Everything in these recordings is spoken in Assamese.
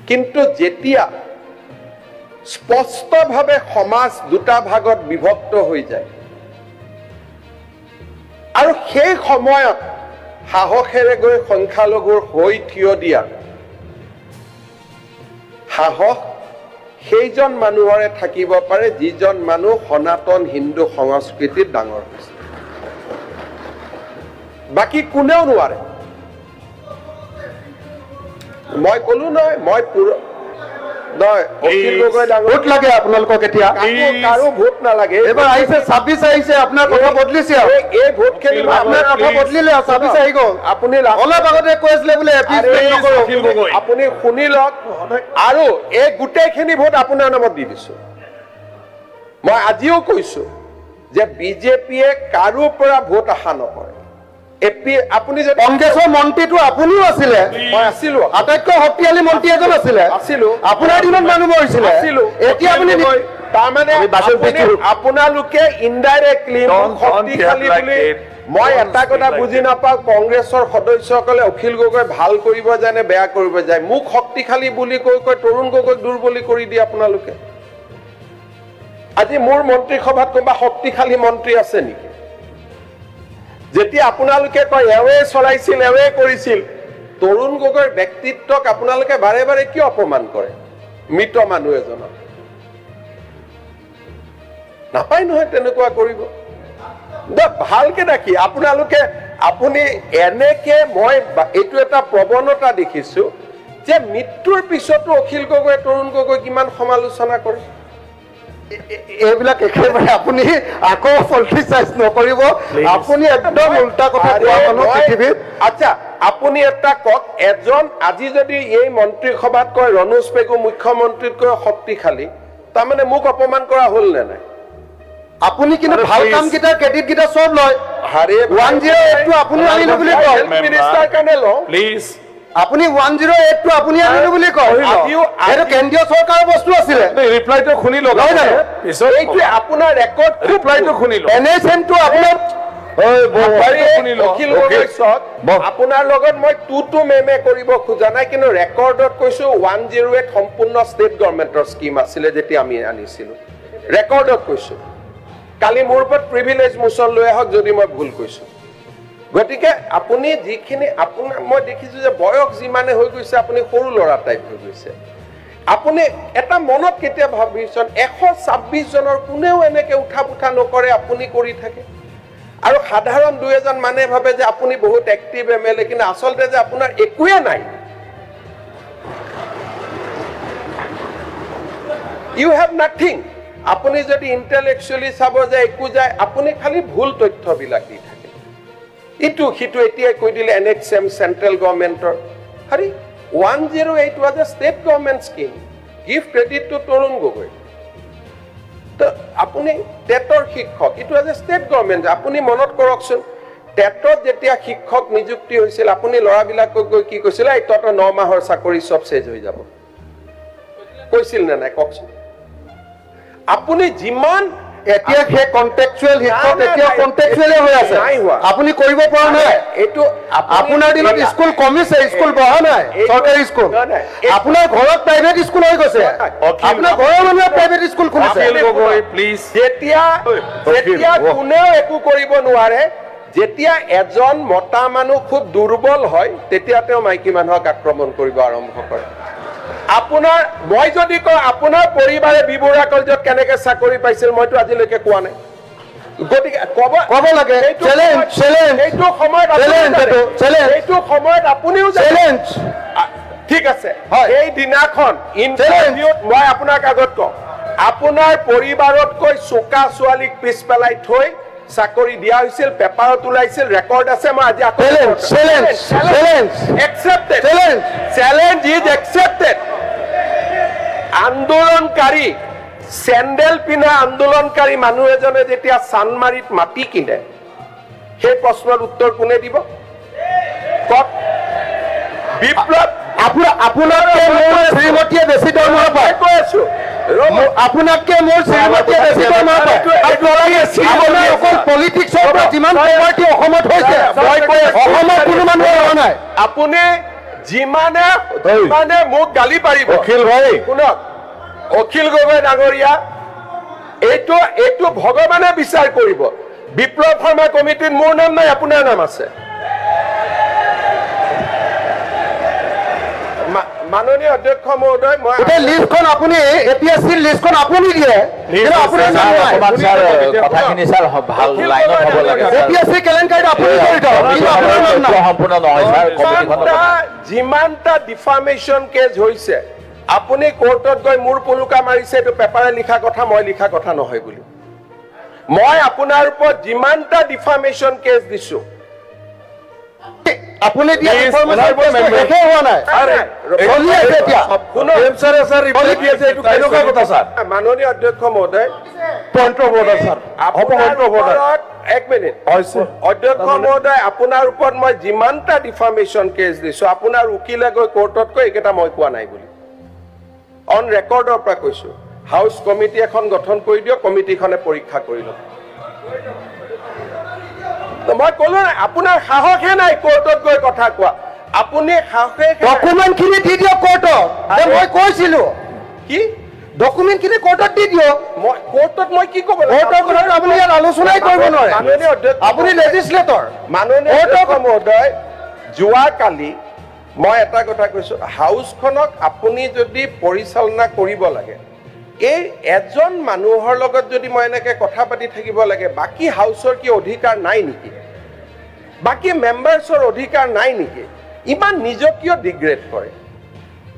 কিন্তু যেতিয়া স্পষ্টভাৱে সমাজ দুটা ভাগত বিভক্ত হৈ যায় আৰু সেই সময়ত সাহসেৰে গৈ সংখ্যালঘুৰ হৈ থিয় দিয়া সাহস সেইজন মানুহৰে থাকিব পাৰে যিজন মানুহ সনাতন হিন্দু সংস্কৃতিত ডাঙৰ হৈছে বাকি কোনেও নোৱাৰে মই কলো নহয় মই নহয় অখিল গগৈ ডাঙৰ ভোট লাগে আপোনালোকক এতিয়া কাৰো ভোট নালাগে এবাৰ আহিছে 26 আহিছে আপোনাৰ কথা বদলিছে এই ভোট খেলিব আপোনাৰ কথা বদলিলে 26 আহি গ'ল আপুনি অলপ আগতে কৈছিলে বোলে এপিছমেণ্ট নকৰো আপুনি শুনি লওক আৰু এই গোটেইখিনি ভোট আপোনাৰ নামত দি দিছো মই আজিও কৈছো যে বিজেপিয়ে কাৰো পৰা ভোট আশা নকৰে আপুনি যে কংগ্ৰেছৰ মন্ত্ৰীটো আপুনিও আছিলে মই আছিলো আটাইতকৈ শক্তিশালী মন্ত্ৰী এজন আছিলে আছিলো আপোনাৰ দিনত মানুহ মৰিছিলে এতিয়া আপুনি তাৰমানে আপোনালোকে ইনডাইৰেক্টলি শক্তিশালী বুলি মই এটা কথা বুজি নাপাওঁ কংগ্ৰেছৰ সদস্যসকলে অখিল গগৈ ভাল কৰিব যায় নে বেয়া কৰিব যায় মোক শক্তিশালী বুলি কৈ তৰুণ গগৈক দুৰ্বলী কৰি দিয়ে আপোনালোকে আজি মোৰ মন্ত্ৰীসভাত কোনোবা শক্তিশালী মন্ত্ৰী আছে নেকি যেতিয়া আপোনালোকে কয় এৱে চলাইছিল এৱে কৰিছিল তৰুণ গগৈৰ ব্যক্তিত্বক আপোনালোকে বাৰে বাৰে কিয় অপমান কৰে মৃত মানুহ এজনক নাপায় নহয় তেনেকুৱা কৰিব ভালকে দেখি আপোনালোকে আপুনি এনেকে মই এইটো এটা প্ৰৱণতা দেখিছো যে মৃত্যুৰ পিছতো অখিল গগৈ তৰুণ গগৈ কিমান সমালোচনা কৰে এইবিলাক একেবাৰে আপুনি আকৌ পলিটিচাইজ নকৰিব আপুনি একদম উল্টা কথা কোৱা মানুহ পৃথিৱীত আচ্ছা আপুনি এটা কক এজন আজি যদি এই মন্ত্ৰীসভাত কয় ৰণোজ পেগু মুখ্যমন্ত্ৰীতকৈ শক্তিশালী তাৰমানে মোক অপমান কৰা হ'ল নে নাই আপুনি কিন্তু ভাল কাম কেইটা ক্ৰেডিট কেইটা সব লয় হাৰে 108 টো আপুনি আনিলো বুলি কয় হেল্থ মিনিষ্টাৰ কাৰণে ল প্লিজ আপুনি 108 টো আপুনি আনিলো বুলি কয় এটো কেন্দ্ৰীয় চৰকাৰৰ বস্তু আছিল ৰিপ্লাইটো শুনি লওক এইটো আপোনাৰ ৰেকৰ্ড ৰিপ্লাইটো শুনি লওক এনএছএম টো আপোনাৰ আপোনাৰ লগত মই টু মেমে কৰিব খোজা নাই কিন্তু ৰেকৰ্ডত কৈছো 108 সম্পূৰ্ণ ষ্টেট গভৰ্ণমেণ্টৰ স্কিম আছিল যেতিয়া আমি আনিছিলো ৰেকৰ্ডত কৈছো কালি মোৰ ওপৰত প্ৰিভিলেজ মোচন লৈ আহক যদি মই ভুল কৈছো গতিকে আপুনি যিখিনি আপোনাৰ মই দেখিছো যে বয়স যিমানে হৈ গৈছে আপুনি সৰু ল'ৰা টাইপ হৈ গৈছে আপুনি এটা মনত কেতিয়া ভাবিছন 126 জনৰ কোনেও এনেকে উঠা পুঠা নকৰে আপুনি কৰি থাকে আৰু সাধাৰণ দুই এজন মানে ভাবে যে আপুনি বহুত এক্টিভ এমএলএ কিন্তু আসলতে যে আপোনাৰ একোৱে নাই ইউ হ্যাভ নাথিং আপুনি যদি ইন্টেলেকচুয়ালি চাব যে একো যায় আপুনি খালি ভুল তথ্যবিলাক দি থাকে ইটো হিটো এতিয়া কৈ দিলে এনএক্সএম সেন্ট্রাল গভৰ্নমেন্টৰ Hari 108 was a state government scheme give credit to Tarun Gogoi তো আপুনি টেটৰ শিক্ষক ইটো was a state government আপুনি মনত কৰকচোন টেটত যেতিয়া শিক্ষক নিযুক্তি হৈছিল আপুনি লৰাবিলাকক গৈ কি কৈছিল এই তত 9 মাহৰ চাকৰি সব শেষ হৈ যাব কৈছিল না নাই ককচোন আপুনি যিমান এতিয়া হে কন্টেক্সুয়াল শিক্ষক এতিয়া কন্টেক্সুয়ালে হৈ আছে আপুনি কৰিব পৰা নাই এটো আপোনাৰ দিনত স্কুল কমিছে স্কুল বহা নাই চৰকাৰী স্কুল আপোনাৰ ঘৰত প্ৰাইভেট স্কুল হৈ গৈছে আপোনাৰ ঘৰৰ মানুহে প্ৰাইভেট স্কুল খুলিছে প্লিজ যেতিয়া কোনেও একো কৰিব নোৱাৰে যেতিয়া এজন মতা মানুহ খুব দুৰ্বল হয় তেতিয়া তেওঁ মাইকী মানুহক আক্ৰমণ কৰিব আৰম্ভ কৰে আপোনাৰ মই যদি কওঁ আপোনাৰ পৰিবাৰে বিবৰা কলেজত কেনেকৈ চাকৰি পাইছিল মইতো আজিলৈকে কোৱা নাই গতিকে কব লাগে চ্যালেঞ্জ এইটো সময়ত আপুনিও চ্যালেঞ্জ ঠিক আছে এই দিনাখন ইন্টাৰভিউত মই আপোনাক আগত কওঁ আপোনাৰ পৰিবাৰতকৈ চোকা ছোৱালীক পিছ পেলাই থৈ চাকৰি দিয়া হৈছিল পেপাৰত ওলাইছিল ৰেকৰ্ড আছে মই আজি চ্যালেঞ্জ ইজ একসেপ্টেড আন্দোলনকাৰী স্যান্ডেল পিনা আন্দোলনকাৰী মানুহ এজনে যেতিয়া চানমাৰিত মাটি কিনে সেই প্ৰশ্নৰ উত্তৰ কোনে দিব কক বিপ্লৱ আপোনাতকে মোৰ শ্ৰীমতীয়ে বেছি দৰমহা পায় কৈ আছো আপোনাতকে মোৰ শ্ৰীমতীয়ে বেছি দৰমহা পায় আপোনাৰ অকল পলিটিক্সৰ পৰা যিমান প্ৰপাৰ্টি অসমত হৈছে অসমত কোনো মানুহ হোৱা নাই আপুনি যিমানে মোক গালি পাৰিব অখিল ভাই শুনক অখিল গগৈ ডাঙৰীয়া এইটো ভগৱানে বিচাৰ কৰিব বিপ্লৱ শৰ্মা কমিটিত মোৰ নাম নাই আপোনাৰ নাম আছে মাননীয় অধ্যক্ষ মহোদয় মই লিষ্টখন আপুনি এপিএসসি লিষ্টখন আপুনি দিয়ে আপোনাৰ নাম নাই কথাখিনি স্যাৰ ভাল লাইনত হ'ব লাগে এপিএসসি কেলেংকাৰীত আপুনি জড়িত কিন্তু আপোনাৰ নাম নাই সম্পূৰ্ণ নহয় স্যাৰ যিমানটা ডিফামেশন কেছ হৈছে আপুনি কোৰ্টত গৈ মোৰ পুলুকা মাৰিছে এইটো পেপাৰে লিখা কথা মই লিখা কথা নহয় বুলি মই আপোনাৰ ওপৰত যিমানটা ডিফামেশন কেছ দিছো আপুনি দিয়া ইনফৰমেশন দেখে হোৱা নাই চলি আছে এতিয়া কোনো এমসাৰে স্যাৰ ৰিপোৰ্ট দি আছে এইটো কেনেকুৱা কথা স্যাৰ মাননীয় অধ্যক্ষ মহোদয় point of order sir point of order এক মিনিট অধ্যক্ষ মহোদয় আপোনাৰ ওপৰত মই যিমানটা ডিফামেশন কেছ দিছো আপোনাৰ উকিলে গৈ কোৰ্টত কৈ এইকেইটা মই কোৱা নাই বুলি অন ৰেকৰ্ডৰ পৰা কৈছো হাউস কমিটি এখন গঠন কৰি দিয়ক কমিটিখনে পৰীক্ষা কৰি লওক মই কলো নাই আপোনাৰ সাহসে নাই কোৰ্টত গৈ কথা কোৱা আপুনি সাহসে ডকুমেণ্টখিনি দি দিয়ক কোৰ্টত মই কৈছিলো কি ডকুমেণ্টখিনি কোৰ্টত দি দিয়ক মই কোৰ্টত মই কি ক'ব কোৰ্টৰ কথা আপুনি ইয়াত আলোচনাই কৰিব নোৱাৰে আপুনি লেজিসলেটৰ মাননীয় অধ্যক্ষ মহোদয় যোৱাকালি মই এটা কথা কৈছো হাউসখনক আপুনি যদি পৰিচালনা কৰিব লাগে এই এজন মানুহৰ লগত যদি মই এনেকে কথা পাতি থাকিব লাগে বাকি হাউসৰ কি অধিকাৰ নাই নেকি বাকি মেম্বাৰ্ছৰ অধিকাৰ নাই নেকি ইমান নিজক কিয় ডিগ্ৰেড কৰে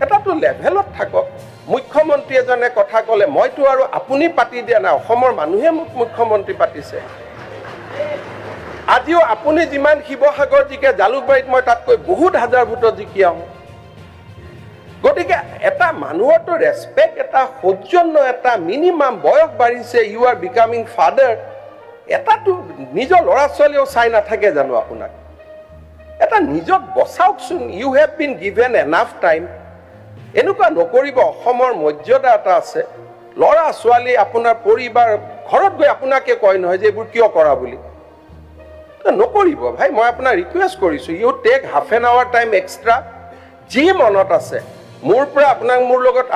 এটাতো লেভেলত থাকক মুখ্যমন্ত্ৰী এজনে কথা ক'লে মইতো আৰু আপুনি পাতি দিয়া নাই অসমৰ মানুহে মোক মুখ্যমন্ত্ৰী পাতিছে আজিও আপুনি যিমান শিৱসাগৰ জিকে জালুকবাৰীত মই তাতকৈ বহুত হাজাৰ ভোটত জিকি আহোঁ গতিকে এটা মানুহৰতো ৰেসপেক্ট এটা সৌজন্য এটা মিনিমাম বয়স বাঢ়িছে ইউ আৰ বিকামিং ফাদাৰ এটাতো নিজৰ ল'ৰা ছোৱালীও চাই নাথাকে জানো আপোনাক এটা নিজক বচাওকচোন you have been given enough time এনেকুৱা নকৰিব অসমৰ মৰ্যাদা এটা আছে ল'ৰা ছোৱালী আপোনাৰ পৰিবাৰ ঘৰত গৈ আপোনাকে কয় নহয় যে এইবোৰ কিয় কৰা বুলি নকৰিব ভাই মই আপোনাক ৰিকুৱেষ্ট কৰিছো you take half an hour time extra যি মনত আছে মোৰ পৰা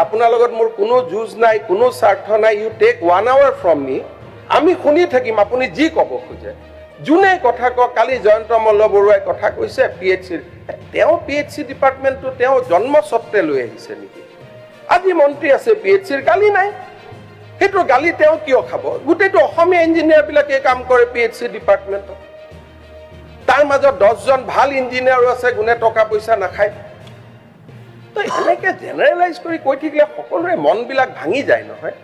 আপোনাৰ লগত মোৰ কোনো যুঁজ নাই কোনো স্বাৰ্থ নাই ইউ টেক 1 আৱাৰ ফ্ৰম মি আমি শুনি থাকিম আপুনি যি ক'ব খোজে যোনে কথা কওক কালি জয়ন্ত মল্ল বৰুৱাই কথা কৈছে পিএইচসি তেওঁ পিএইচসি ডিপাৰ্টমেণ্টটো তেওঁ জন্মস্বত্বে লৈ আহিছে নেকি আজি মন্ত্ৰী আছে পিএইচসিৰ গালি নাই সেইটো গালি তেওঁ কিয় খাব গোটেইটো অসমীয়া ইঞ্জিনিয়াৰবিলাকে কাম কৰে পিএইচসি ডিপাৰ্টমেণ্টত তাৰ মাজত 10 জন ভাল ইঞ্জিনিয়াৰো আছে গুণে টকা পইচা নাখায় তো এনেকে জেনেৰেলাইজ কৰি কৈ থাকিলে সকলোৰে মনবিলাক ভাঙি যায় নহয়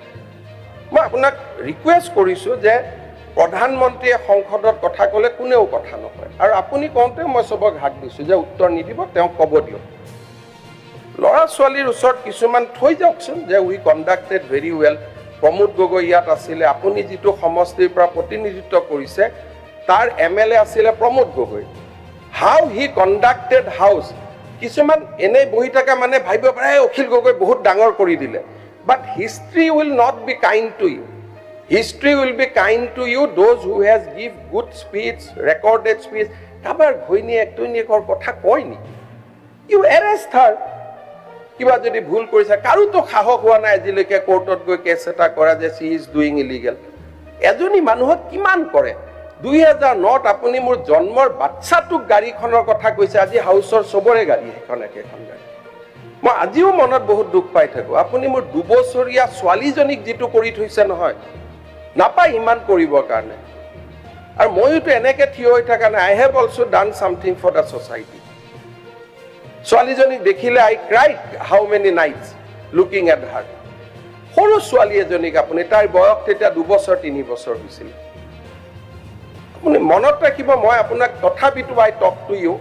মই আপোনাক ৰিকুৱেষ্ট কৰিছো যে প্ৰধানমন্ত্ৰীয়ে সংসদত কথা ক'লে কোনেও কথা নকয় আৰু আপুনি কওঁতে মই সবক হাক দিছো যে উত্তৰ নিদিব তেওঁ ক'ব দিয়ক ল'ৰা ছোৱালীৰ ওচৰত কিছুমান থৈ যাওকচোন যে we conducted very well Pramod Gogoi ইয়াত আছিলে আপুনি যিটো সমষ্টিৰ পৰা প্ৰতিনিধিত্ব কৰিছে তাৰ এমএলএ আছিলে Pramod Gogoi how he conducted house কিছুমান এনে বহি থকা মানে ভাবিব পাৰে অখিল গগৈ বহুত ডাঙৰ কৰি দিলে but history will not be kind to you history will be kind to you those who has give good speech recorded speech কাৰোবাৰ ঘৈণীয়েক টৈণীয়েকৰ কথা কয় নেকি ইউ এৰেষ্ট হাৰ কিবা যদি ভুল কৰিছে কাৰোতো সাহস হোৱা নাই আজিলৈকে কোৰ্টত গৈ কেছ এটা কৰা যে চি ইজ ডুইং ইলিগেল এজনী মানুহক কিমান কৰে 2009 আপুনি মোৰ জন্মৰ বাচ্চাটোক গাড়ীখনৰ কথা কৈছে আজি হাউসৰ সবৰে গাড়ী এখন একেখন গাড়ী মই আজিও মনত বহুত দুখ পাই থাকো আপুনি মোৰ 2 বছৰীয়া ছোৱালীজনীক যিটো কৰি থৈছে নহয় নাপায় ইমান কৰিবৰ কাৰণে আৰু মইতো এনেকে থিয় হৈ থকা নাই I have also done something for the society ছোৱালীজনীক দেখিলে I cried how many nights looking at her সৰু ছোৱালী এজনীক আপুনি তাৰ বয়স তেতিয়া 2 বছৰ 3 বছৰ হৈছিল আপুনি মনত ৰাখিব মই আপোনাক তথাপিতো আই টক টু ইউ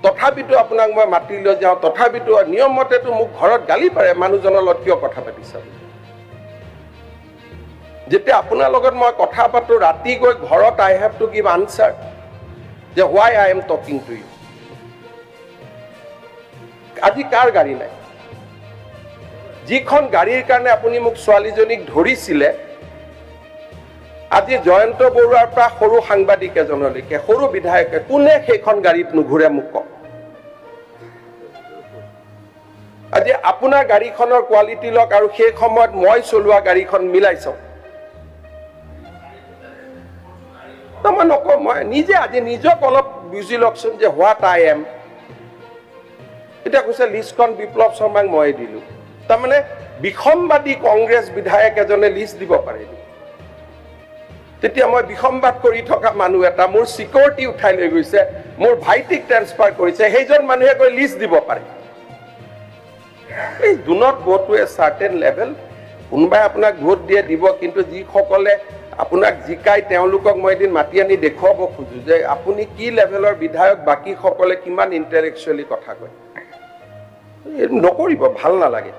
তথাপিতো আপোনাক মই মাতি লৈ যাওঁ তথাপিতো নিয়মতেতো মোক ঘৰত গালি পাৰে মানুহজনৰ লগত কিয় কথা পাতিছা যেতিয়া আপোনাৰ লগত মই কথা পাতো ৰাতি গৈ ঘৰত I have to give answer যে why I am talking to you আজি কাৰ গাড়ী নাই যিখন গাড়ীৰ কাৰণে আপুনি মোক ছোৱালীজনীক ধৰিছিলে আজি জয়ন্ত বৰুৱাৰ পৰা সৰু সাংবাদিক এজনলৈকে সৰু বিধায়কে কোনে সেইখন গাড়ীত নুঘূৰে মোক কওক আজি আপোনাৰ গাড়ীখনৰ কোৱালিটি লওক আৰু সেই সময়ত মই চলোৱা গাড়ীখন মিলাই চাওক মই নকওঁ মই নিজে আজি নিজক অলপ বুজি লওকচোন যে হোৱাট আই এম এটা কৈছে লিষ্টখন বিপ্লৱ শৰ্মাক মই দিলো তাৰমানে বিসম্বাদী কংগ্ৰেছ বিধায়ক এজনে লিষ্ট দিব পাৰে তেতিয়া মই বিসম্বাদ কৰি থকা মানুহ এটা মোৰ সিকিউৰিটি উঠাই লৈ গৈছে মোৰ ভাইটিক ট্ৰান্সফাৰ কৰিছে সেইজন মানুহে গৈ লিষ্ট দিব পাৰে এই do not go to A certain level কোনোবাই আপোনাক ভোট দিয়ে দিব কিন্তু যিসকলে আপোনাক জিকাই তেওঁলোকক মই এদিন মাতি আনি দেখুৱাব খোজো যে আপুনি কি লেভেলৰ বিধায়ক বাকী সকলে কিমান ইন্টেলেকচুৱেলি কথা কয় নকৰিব ভাল নালাগে